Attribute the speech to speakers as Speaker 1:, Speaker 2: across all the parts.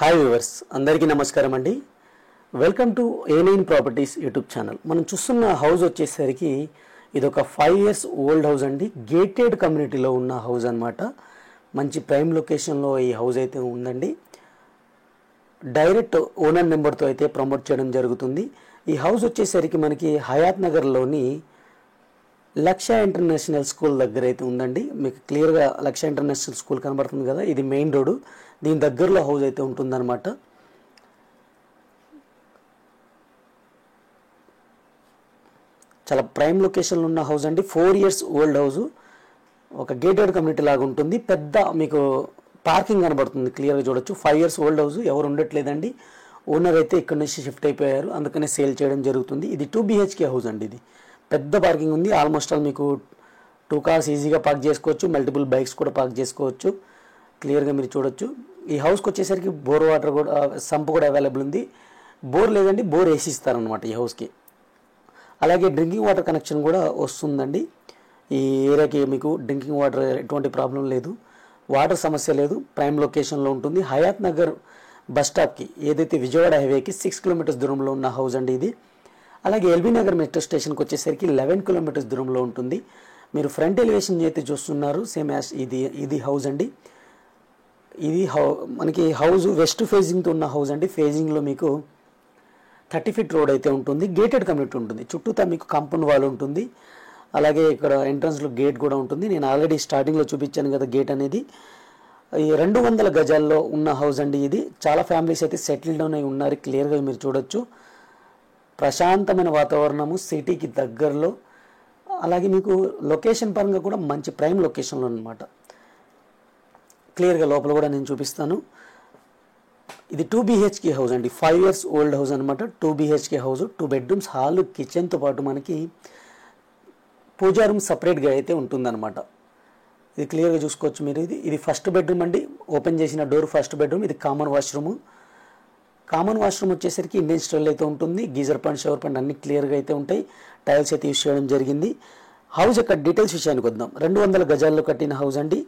Speaker 1: Hi viewers అందరికీ నమస్కారం అండి. Welcome to A9 properties YouTube channel. మనం చూస్తున్న హౌస్ వచ్చేసరికి ఇది ఒక 5 years ఓల్డ్ హౌస్ అండి. గేటెడ్ కమ్యూనిటీలో ఉన్న హౌస్ అన్నమాట. మంచి ప్రైమ్ లొకేషన్లో ఈ హౌస్ అయితే ఉందండి. డైరెక్ట్ ఓనర్ నెంబర్తో అయితే ప్రమోట్ చేయడం జరుగుతుంది. ఈ హౌస్ వచ్చేసరికి మనకి హయాత్ నగర్లోని లక్ష్య ఇంటర్నేషనల్ స్కూల్ దగ్గర అయితే ఉందండి. మీకు క్లియర్గా లక్ష్య ఇంటర్నేషనల్ స్కూల్ కనబడుతుంది కదా, ఇది మెయిన్ రోడ్. దీని దగ్గరలో హౌస్ అయితే ఉంటుందన్నమాట. చాలా ప్రైమ్ లొకేషన్లో ఉన్న హౌస్ అండి. 4 years ఓల్డ్ హౌస్. ఒక గేటెడ్ కమ్యూనిటీ లాగా ఉంటుంది. పెద్ద మీకు పార్కింగ్ కనబడుతుంది, క్లియర్గా చూడొచ్చు. 5 years ఓల్డ్ హౌస్, ఎవరు ఉండట్లేదండి. ఓనర్ అయితే ఇక్కడ నుంచి షిఫ్ట్ అయిపోయారు, అందుకనే సేల్ చేయడం జరుగుతుంది. ఇది 2 BHK హౌస్ అండి. ఇది పెద్ద పార్కింగ్ ఉంది. ఆల్మోస్ట్ ఆల్ మీకు 2 cars ఈజీగా పార్క్ చేసుకోవచ్చు, మల్టిపుల్ బైక్స్ కూడా పార్క్ చేసుకోవచ్చు. క్లియర్గా మీరు చూడొచ్చు. ఈ హౌస్కి వచ్చేసరికి బోర్ వాటర్ కూడా, సంప్ కూడా అవైలబుల్ ఉంది. బోర్ లేదండి, బోర్ వేసి ఇస్తారనమాట ఈ హౌస్కి. అలాగే డ్రింకింగ్ వాటర్ కనెక్షన్ కూడా వస్తుందండి. ఈ ఏరియాకి మీకు డ్రింకింగ్ వాటర్ ఎటువంటి ప్రాబ్లం లేదు, వాటర్ సమస్య లేదు. ప్రైమ్ లొకేషన్లో ఉంటుంది. హయాత్ నగర్ బస్ స్టాప్కి, ఏదైతే విజయవాడ హైవేకి 6 kilometers దూరంలో ఉన్న హౌస్ అండి ఇది. అలాగే ఎల్బీ నగర్ మెట్రో స్టేషన్కి వచ్చేసరికి 11 kilometers దూరంలో ఉంటుంది. మీరు ఫ్రంట్ ఎలివేషన్ అయితే చూస్తున్నారు, సేమ్ యాజ్ ఇది హౌస్ అండి. ఇది మనకి హౌస్ వెస్ట్ ఫేజింగ్తో ఉన్న హౌస్ అండి. ఫేజింగ్లో మీకు 30 feet రోడ్ అయితే ఉంటుంది. గేటెడ్ కమ్యూనిటీ ఉంటుంది. చుట్టూతా మీకు కాంపౌండ్ వాల్ ఉంటుంది. అలాగే ఇక్కడ ఎంట్రన్స్లో గేట్ కూడా ఉంటుంది. నేను ఆల్రెడీ స్టార్టింగ్లో చూపించాను కదా గేట్ అనేది. ఈ 200 గజాల్లో ఉన్న హౌస్ అండి ఇది. చాలా ఫ్యామిలీస్ అయితే సెటిల్డ్ అయి ఉన్నారు, క్లియర్గా మీరు చూడొచ్చు. ప్రశాంతమైన వాతావరణము, సిటీకి దగ్గరలో. అలాగే మీకు లొకేషన్ పరంగా కూడా మంచి ప్రైమ్ లొకేషన్లో అనమాట. క్లియర్గా లోపల కూడా నేను చూపిస్తాను. ఇది 2 BHK హౌస్ అండి. 5 years ఓల్డ్ హౌస్ అనమాట. 2 BHK హౌస్, 2 bedrooms, హాల్, కిచెన్తో పాటు మనకి పూజా రూమ్ సపరేట్గా అయితే ఉంటుందన్నమాట. ఇది క్లియర్గా చూసుకోవచ్చు మీరు. ఇది ఫస్ట్ బెడ్రూమ్ అండి. ఓపెన్ చేసిన డోర్ ఫస్ట్ బెడ్రూమ్. ఇది కామన్ వాష్రూమ్. కామన్ వాష్రూమ్ వచ్చేసరికి ఇండియన్ స్టైల్ అయితే ఉంటుంది. గీజర్ పాయింట్, షవర్ పాయింట్ అన్ని క్లియర్గా అయితే ఉంటాయి. టైల్స్ అయితే యూస్ చేయడం జరిగింది. హౌస్ యొక్క డీటెయిల్స్ విషయానికి వద్దాం. 200 గజాల్లో కట్టిన హౌస్ అండి.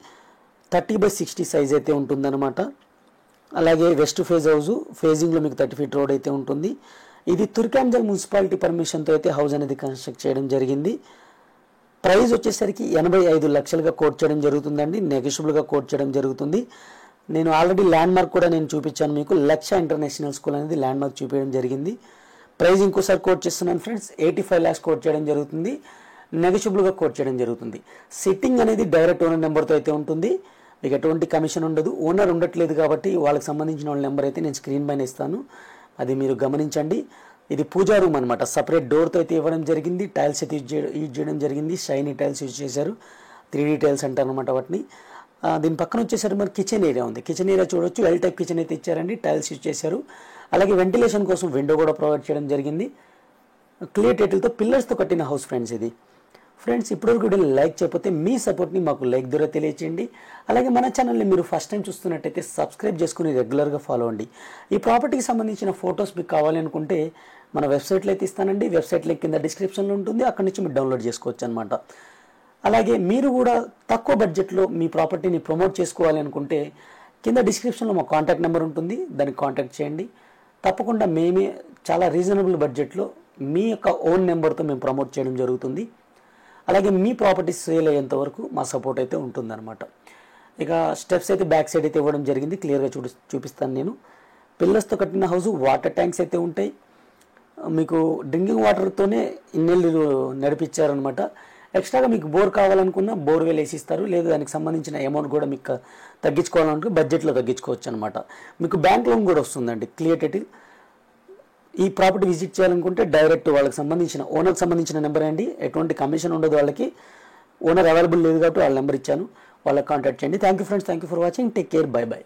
Speaker 1: 30/60 సైజ్ అయితే ఉంటుందన్నమాట. అలాగే వెస్ట్ ఫేజ్ హౌస్, ఫేజింగ్లో మీకు 30 feet రోడ్ అయితే ఉంటుంది. ఇది తుర్కాంజల్ మున్సిపాలిటీ పర్మిషన్తో అయితే హౌస్ అనేది కన్స్ట్రక్ట్ చేయడం జరిగింది. ప్రైస్ వచ్చేసరికి 85 లక్షలుగా కోట్ చేయడం జరుగుతుందండి. నెగోషియబుల్గా కోట్ చేయడం జరుగుతుంది. నేను ఆల్రెడీ ల్యాండ్ మార్క్ కూడా నేను చూపించాను మీకు. లక్ష్య ఇంటర్నేషనల్ స్కూల్ అనేది ల్యాండ్ మార్క్ చూపించడం జరిగింది. ప్రైస్ ఇంకోసారి కోట్ చేస్తున్నాను ఫ్రెండ్స్, 85 lakhs కోట్ చేయడం జరుగుతుంది. నెగోషియబుల్గా కోట్ చేయడం జరుగుతుంది. సిట్టింగ్ అనేది డైరెక్ట్ ఓనర్ నెంబర్తో అయితే ఉంటుంది. మీకు ఎటువంటి కమిషన్ ఉండదు. ఓనర్ ఉండట్లేదు కాబట్టి వాళ్ళకి సంబంధించిన వాళ్ళ నెంబర్ అయితే నేను స్క్రీన్ పైన ఇస్తాను, అది మీరు గమనించండి. ఇది పూజా రూమ్ అనమాట. సపరేట్ డోర్తో అయితే ఇవ్వడం జరిగింది. టైల్స్ అయితే యూజ్ చేయడం జరిగింది. షైనీ టైల్స్ యూజ్ చేశారు. 3D టైల్స్ అంటారు అనమాట వాటిని. దీని పక్కన వచ్చేసరికి మరి కిచెన్ ఏరియా ఉంది. కిచెన్ ఏరియా చూడొచ్చు. ఎల్ టైప్ కిచెన్ అయితే ఇచ్చారండి. టైల్స్ యూజ్ చేశారు. అలాగే వెంటిలేషన్ కోసం విండో కూడా ప్రొవైడ్ చేయడం జరిగింది. క్లియర్ టైటిల్తో పిల్లర్స్తో కట్టిన హౌస్ ఫ్రెండ్స్ ఇది. ఫ్రెండ్స్, ఇప్పటివరకు వీడియోని లైక్ చేయకపోతే మీ సపోర్ట్ని మాకు లైక్ ద్వారా తెలియచేయండి. అలాగే మన ఛానల్ని మీరు ఫస్ట్ టైం చూస్తున్నట్టయితే సబ్స్క్రైబ్ చేసుకుని రెగ్యులర్గా ఫాలో అండి. ఈ ప్రాపర్టీకి సంబంధించిన ఫొటోస్ మీకు కావాలి అనుకుంటే మన వెబ్సైట్లో అయితే ఇస్తానండి. వెబ్సైట్ లింక్ కింద డిస్క్రిప్షన్లో ఉంటుంది, అక్కడి నుంచి మీరు డౌన్లోడ్ చేసుకోవచ్చు అనమాట. అలాగే మీరు కూడా తక్కువ బడ్జెట్లో మీ ప్రాపర్టీని ప్రమోట్ చేసుకోవాలి అనుకుంటే కింద డిస్క్రిప్షన్లో మా కాంటాక్ట్ నెంబర్ ఉంటుంది, దానికి కాంటాక్ట్ చేయండి. తప్పకుండా మేమే చాలా రీజనబుల్ బడ్జెట్లో మీ యొక్క ఓన్ నెంబర్తో మేము ప్రమోట్ చేయడం జరుగుతుంది. అలాగే మీ ప్రాపర్టీ సేల్ అయ్యేంత వరకు మా సపోర్ట్ అయితే ఉంటుందన్నమాట. ఇక స్టెప్స్ అయితే బ్యాక్ సైడ్ అయితే ఇవ్వడం జరిగింది. క్లియర్గా చూపిస్తాను నేను. పిల్లర్స్తో కట్టిన హౌస్, వాటర్ ట్యాంక్స్ అయితే ఉంటాయి. మీకు డ్రింకింగ్ వాటర్తోనే ఇన్నెళ్ళు నడిపించారనమాట. ఎక్స్ట్రాగా మీకు బోర్ కావాలనుకున్నా బోర్వెల్ వేసిస్తారు. లేదు దానికి సంబంధించిన అమౌంట్ కూడా మీకు తగ్గించుకోవాలనుకుంటే బడ్జెట్లో తగ్గించుకోవచ్చు అనమాట. మీకు బ్యాంక్ లోన్ కూడా వస్తుందండి. Clear title. ఈ ప్రాపర్టీ విజిట్ చేయాలనుకుంటే డైరెక్ట్ వాళ్ళకి సంబంధించిన ఓనర్కి సంబంధించిన నెంబర్ అండి. ఎటువంటి కమిషన్ ఉండదు వాళ్ళకి. ఓనర్ అవైలబుల్ లేదు కాబట్టి వాళ్ళ నెంబర్ ఇచ్చాను, వాళ్ళకి కాంటాక్ట్ చేయండి. Thank you friends, thank you for watching. Take care, by by.